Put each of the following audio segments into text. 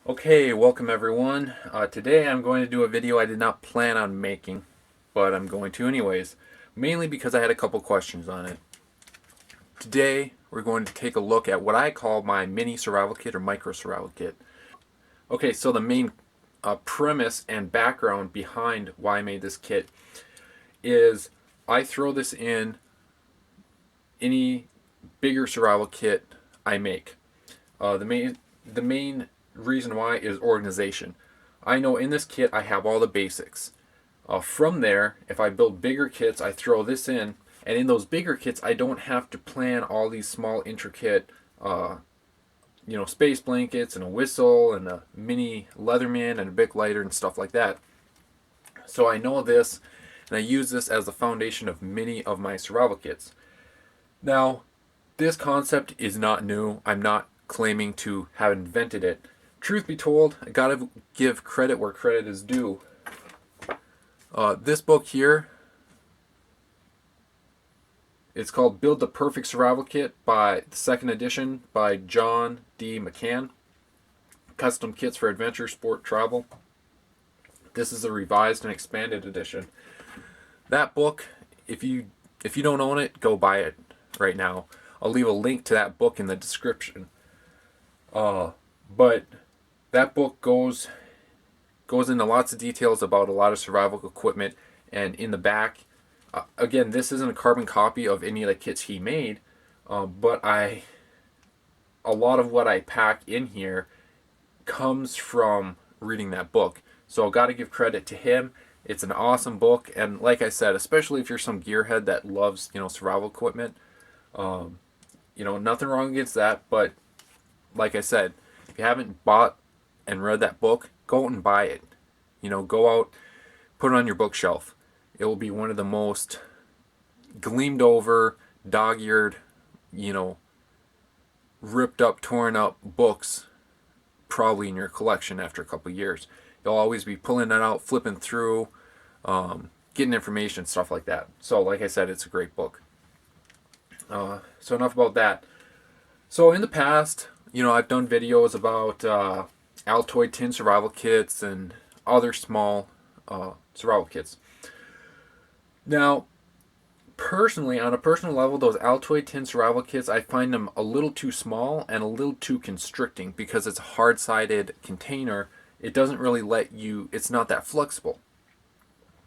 Okay, welcome everyone. Today I'm going to do a video I did not plan on making, but I'm going to anyways, mainly because I had a couple questions on it. Today we're going to take a look at what I call my mini survival kit or micro survival kit. Okay, so the main premise and background behind why I made this kit is I throw this in any bigger survival kit I make. The main reason why is organization. I know in this kit I have all the basics. From there, if I build bigger kits, I throw this in, and in those bigger kits, I don't have to plan all these small, intricate, space blankets and a whistle and a mini Leatherman and a big lighter and stuff like that. So I know this, and I use this as the foundation of many of my survival kits. Now, this concept is not new. I'm not claiming to have invented it. Truth be told, I gotta give credit where credit is due. This book here, it's called Build the Perfect Survival Kit by the second edition by John D. McCann. Custom Kits for Adventure, Sport, Travel. This is a revised and expanded edition. That book, if you don't own it, go buy it right now. I'll leave a link to that book in the description. But that book goes into lots of details about a lot of survival equipment, and in the back, again, this isn't a carbon copy of any of the kits he made, but a lot of what I pack in here comes from reading that book. So I've got to give credit to him. It's an awesome book, and like I said, especially if you're some gearhead that loves survival equipment, nothing wrong against that. But like I said, if you haven't bought and read that book, go out and buy it. Go out, put it on your bookshelf. It will be one of the most gleamed over, dog-eared, ripped up, torn up books probably in your collection after a couple of years. You'll always be pulling that out, flipping through, getting information, stuff like that. So like I said, it's a great book. So enough about that. So in the past, I've done videos about Altoid tin survival kits and other small survival kits. Now, personally, on a personal level, those Altoid tin survival kits, I find them a little too small and a little too constricting because it's a hard-sided container. It doesn't really it's not that flexible.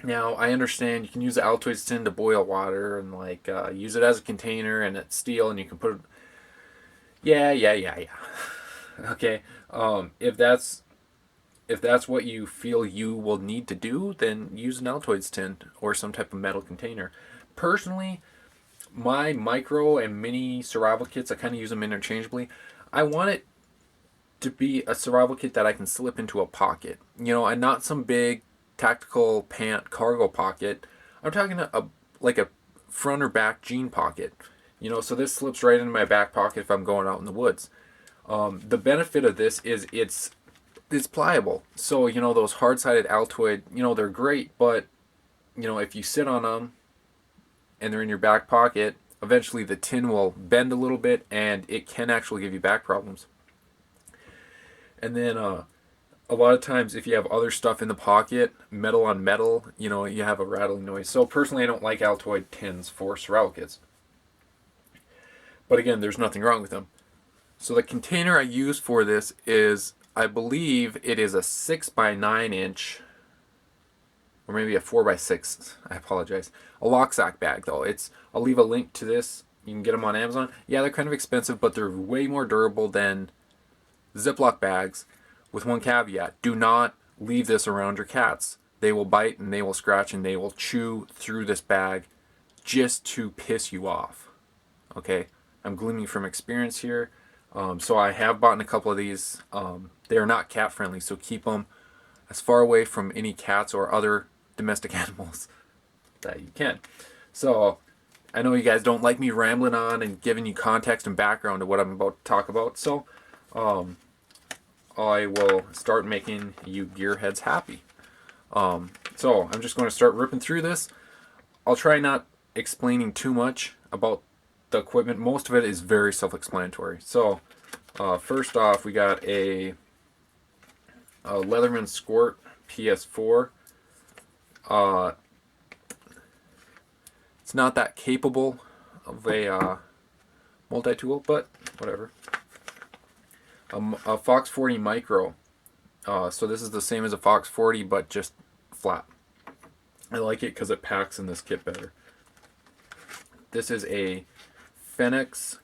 Now, I understand you can use the Altoid tin to boil water and use it as a container, and it's steel and you can put it. Yeah. Okay. If that's what you feel you will need to do, then use an Altoids tin or some type of metal container. Personally, my micro and mini survival kits, I kind of use them interchangeably. I want it to be a survival kit that I can slip into a pocket. And not some big tactical pant cargo pocket. I'm talking like a front or back jean pocket. So this slips right into my back pocket if I'm going out in the woods. The benefit of this is it's pliable. So those hard-sided Altoid, they're great, but if you sit on them and they're in your back pocket, eventually the tin will bend a little bit and it can actually give you back problems. And then a lot of times if you have other stuff in the pocket, metal on metal, you have a rattling noise. So personally, I don't like Altoid tins for survival kits. But again, there's nothing wrong with them. So the container I use for this is, I believe it is a 6x9 inch, or maybe a 4x6. I apologize. A locksack bag though. I'll leave a link to this. You can get them on Amazon. Yeah, they're kind of expensive, but they're way more durable than Ziploc bags. With one caveat: do not leave this around your cats. They will bite and they will scratch and they will chew through this bag just to piss you off. Okay, I'm gleaning from experience here. So I have bought a couple of these. They are not cat friendly, so keep them as far away from any cats or other domestic animals that you can. So I know you guys don't like me rambling on and giving you context and background to what I'm about to talk about. So I will start making you gearheads happy. So I'm just going to start ripping through this. I'll try not explaining too much about the equipment. Most of it is very self-explanatory. So first off, we got a Leatherman Squirt PS4. It's not that capable of a multi-tool, but whatever. A Fox 40 Micro. So this is the same as a Fox 40, but just flat. I like it because it packs in this kit better. This is a Fenix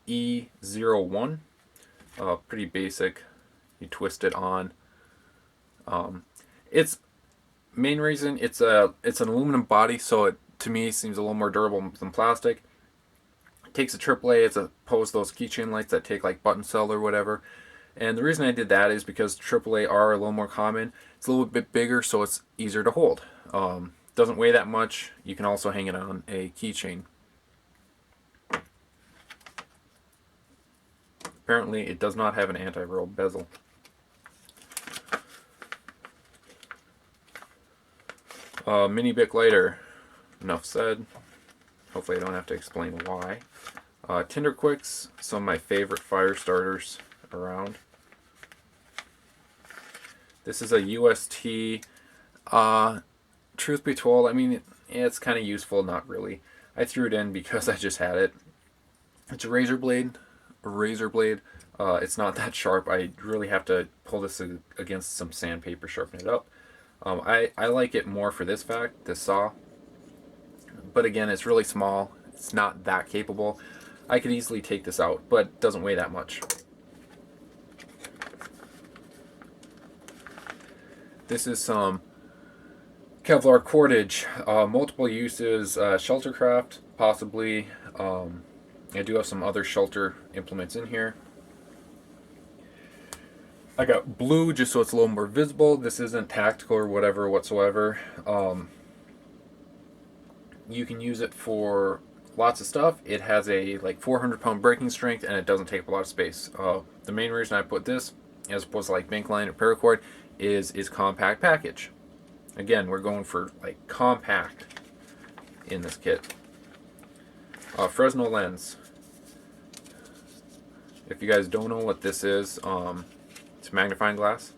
E01. Pretty basic. You twist it on. Its main reason, it's an aluminum body, so it to me seems a little more durable than plastic. It takes a AAA as opposed to those keychain lights that take like button cell or whatever. And the reason I did that is because AAA are a little more common. It's a little bit bigger, so it's easier to hold. Doesn't weigh that much. You can also hang it on a keychain. Apparently, it does not have an anti-roll bezel. Mini Bic lighter. Enough said. Hopefully, I don't have to explain why. Tinder Quicks, some of my favorite fire starters around. This is a UST. Truth be told, I mean, it's kind of useful, not really. I threw it in because I just had it. It's a razor blade. It's not that sharp. I really have to pull this against some sandpaper, sharpen it up. I like it more for this fact, this saw. But again, it's really small. It's not that capable. I could easily take this out, but it doesn't weigh that much. This is some Kevlar cordage, multiple uses, sheltercraft, possibly. I do have some other shelter implements in here. I got blue just so it's a little more visible. This isn't tactical or whatever whatsoever. You can use it for lots of stuff. It has a like 400-pound braking strength and it doesn't take up a lot of space. The main reason I put this, as opposed to like bank line or paracord, is compact package. Again, we're going for like compact in this kit. Fresnel lens. If you guys don't know what this is, it's magnifying glass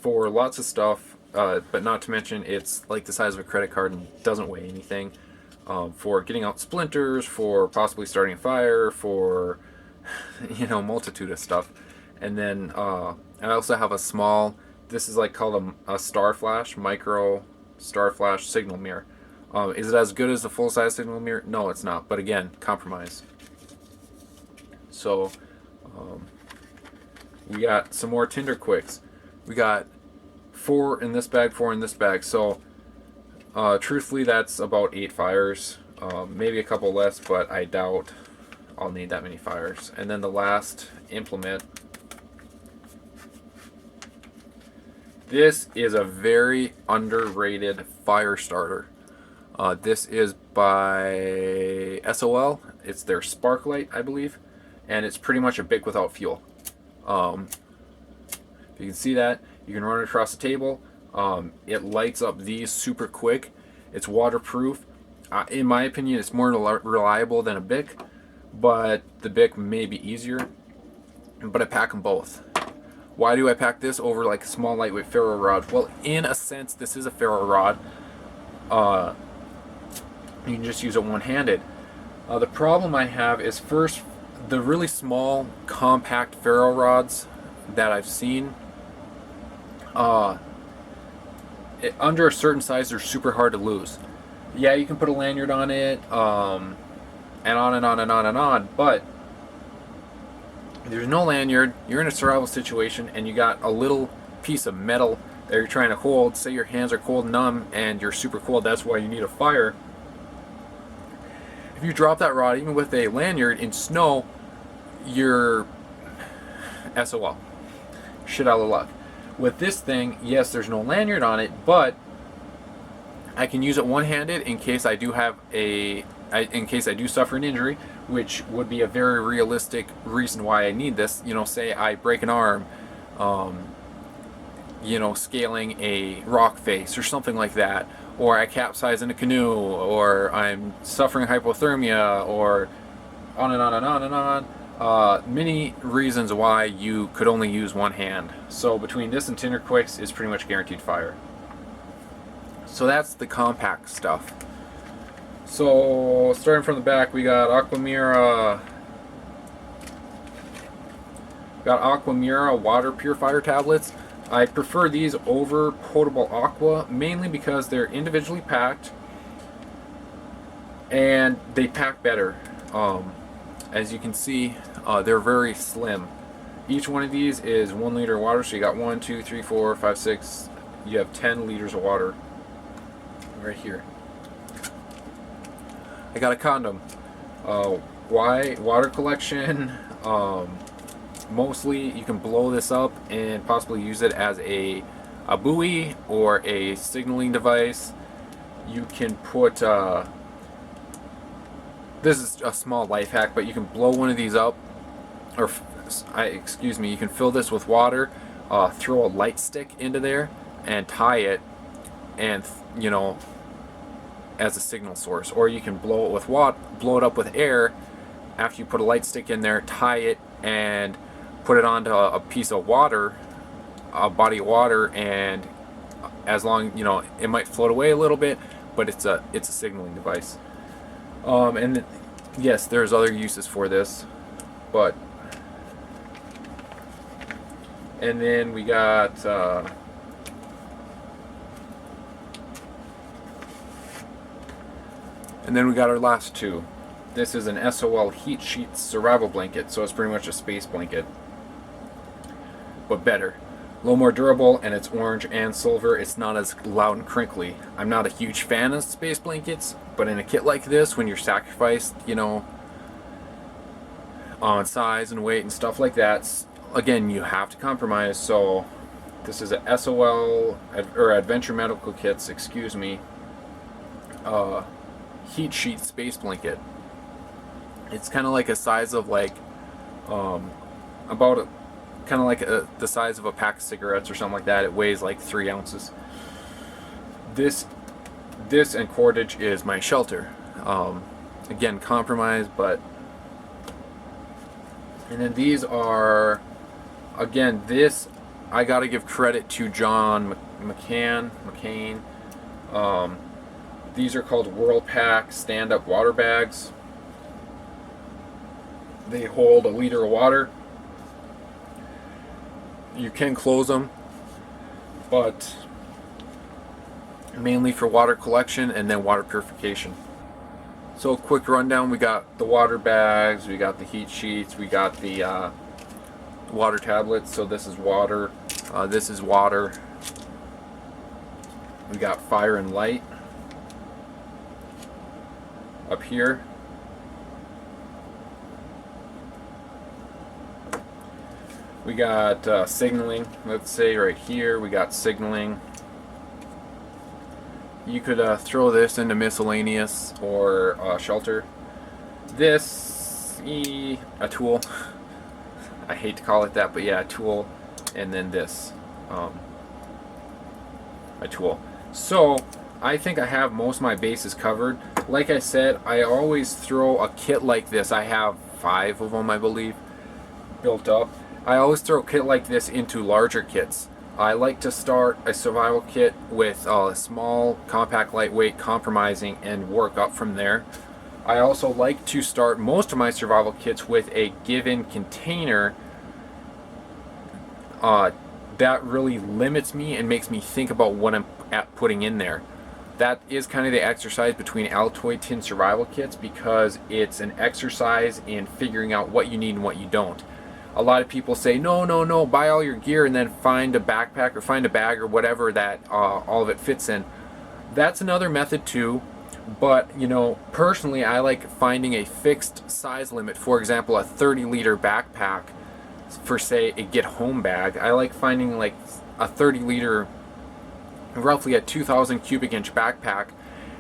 for lots of stuff, but not to mention it's like the size of a credit card and doesn't weigh anything. For getting out splinters, for possibly starting a fire, for multitude of stuff. And then I also have a small. This is like called a star flash, micro star flash signal mirror. Is it as good as the full size signal mirror? No, it's not. But again, compromise. So we got some more Tinder Quicks. We got 4 in this bag, 4 in this bag. So truthfully, that's about 8 fires. Maybe a couple less, but I doubt I'll need that many fires. And then the last implement. This is a very underrated fire starter. This is by SOL. It's their Sparklight, I believe. And it's pretty much a Bic without fuel. If you can see that, you can run it across the table. It lights up these super quick. It's waterproof. In my opinion, it's more reliable than a Bic, but the Bic may be easier. But I pack them both. Why do I pack this over like a small lightweight Ferro Rod? Well, in a sense, this is a Ferro Rod. You can just use it one-handed. The problem I have is first, the really small, compact Ferro Rods that I've seen, under a certain size, they're super hard to lose. Yeah, you can put a lanyard on it, and on and on and on and on, but there's no lanyard, you're in a survival situation, and you got a little piece of metal that you're trying to hold. Say your hands are cold and numb, and you're super cold, that's why you need a fire. If you drop that rod, even with a lanyard, in snow, you're SOL. Shit out of luck. With this thing, yes, there's no lanyard on it, but I can use it one-handed in case I do suffer an injury, which would be a very realistic reason why I need this. Say I break an arm, scaling a rock face or something like that, or I capsize in a canoe, or I'm suffering hypothermia, or on and on and on and on. Many reasons why you could only use one hand. So between this and Tinder Quicks is pretty much guaranteed fire. So that's the compact stuff. So starting from the back, we got Aqua Mira. Got Aqua Mira water purifier tablets. I prefer these over potable aqua, mainly because they're individually packed and they pack better. As you can see, they're very slim. Each one of these is 1 liter of water, so you got 1, 2, 3, 4, 5, 6. You have 10 liters of water right here. I got a condom. Why? Water collection. Mostly you can blow this up and possibly use it as a buoy or a signaling device. You can put this is a small life hack, but you can blow one of these up, or excuse me, you can fill this with water, throw a light stick into there and tie it, and you know, as a signal source. Or you can blow it with blow it up with air after you put a light stick in there, tie it and put it onto a piece of water, a body of water, and as long, you know, it might float away a little bit, but it's a signaling device. And yes, there's other uses for this, but and then we got our last two. This is an SOL heat sheet survival blanket, so it's pretty much a space blanket, but better. A little more durable, and it's orange and silver. It's not as loud and crinkly. I'm not a huge fan of space blankets, but in a kit like this, when you're sacrificed, you know, on size and weight and stuff like that, again, you have to compromise. So this is a SOL, or Adventure Medical Kits, excuse me, heat sheet space blanket. It's kind of like a size of like about kind of like the size of a pack of cigarettes or something like that. It weighs like 3 ounces. This and cordage is my shelter. Again, compromise, but. And then these are, again, this, I gotta give credit to John McCain. These are called World Pack stand-up water bags. They hold 1 liter of water. You can close them, but mainly for water collection and then water purification. So a quick rundown: we got the water bags, we got the heat sheets, we got the water tablets. So this is water, this is water. We got fire and light up here. We got signaling, let's say right here, we got signaling. You could throw this into miscellaneous or shelter. This, a tool. I hate to call it that, but yeah, a tool. And then this, a tool. So, I think I have most of my bases covered. Like I said, I always throw a kit like this. I have 5 of them, I believe, built up. I always throw a kit like this into larger kits. I like to start a survival kit with small, compact, lightweight, compromising, and work up from there. I also like to start most of my survival kits with a given container. That really limits me and makes me think about what I'm putting in there. That is kind of the exercise between Altoid tin survival kits, because it's an exercise in figuring out what you need and what you don't. A lot of people say, no, buy all your gear and then find a backpack or find a bag or whatever that all of it fits in. That's another method too, but you know, personally I like finding a fixed size limit. For example, a 30-liter backpack for, say, a get home bag. I like finding like a 30-liter, roughly a 2,000 cubic inch backpack,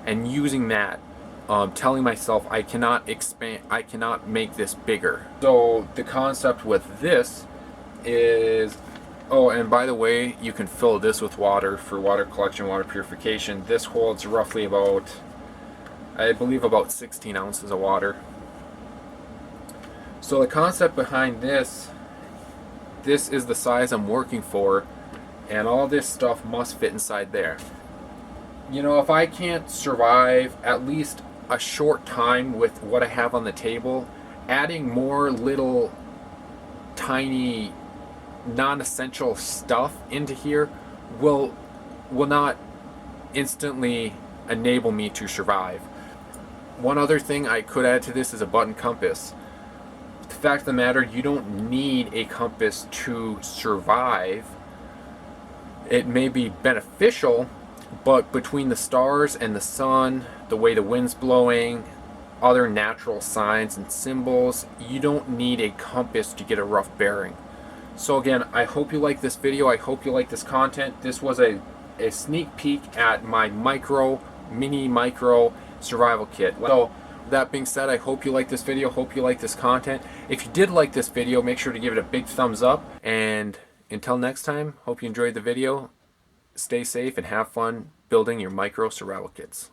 and using that. Telling myself I cannot expand, I cannot make this bigger. So the concept with this is, oh, and by the way, you can fill this with water for water collection, water purification. This holds roughly about, I believe, about 16 ounces of water. So the concept behind this is the size I'm working for, and all this stuff must fit inside there. You know, if I can't survive at least a short time with what I have on the table, adding more little tiny non-essential stuff into here will not instantly enable me to survive. One other thing I could add to this is a button compass. The fact of the matter, you don't need a compass to survive. It may be beneficial, but between the stars and the sun, the way the wind's blowing, other natural signs and symbols, you don't need a compass to get a rough bearing. So again, I hope you like this video. I hope you like this content. This was a sneak peek at my mini micro survival kit. So with that being said, I hope you like this video. Hope you like this content. If you did like this video, make sure to give it a big thumbs up. And until next time, hope you enjoyed the video. Stay safe and have fun building your micro survival kits.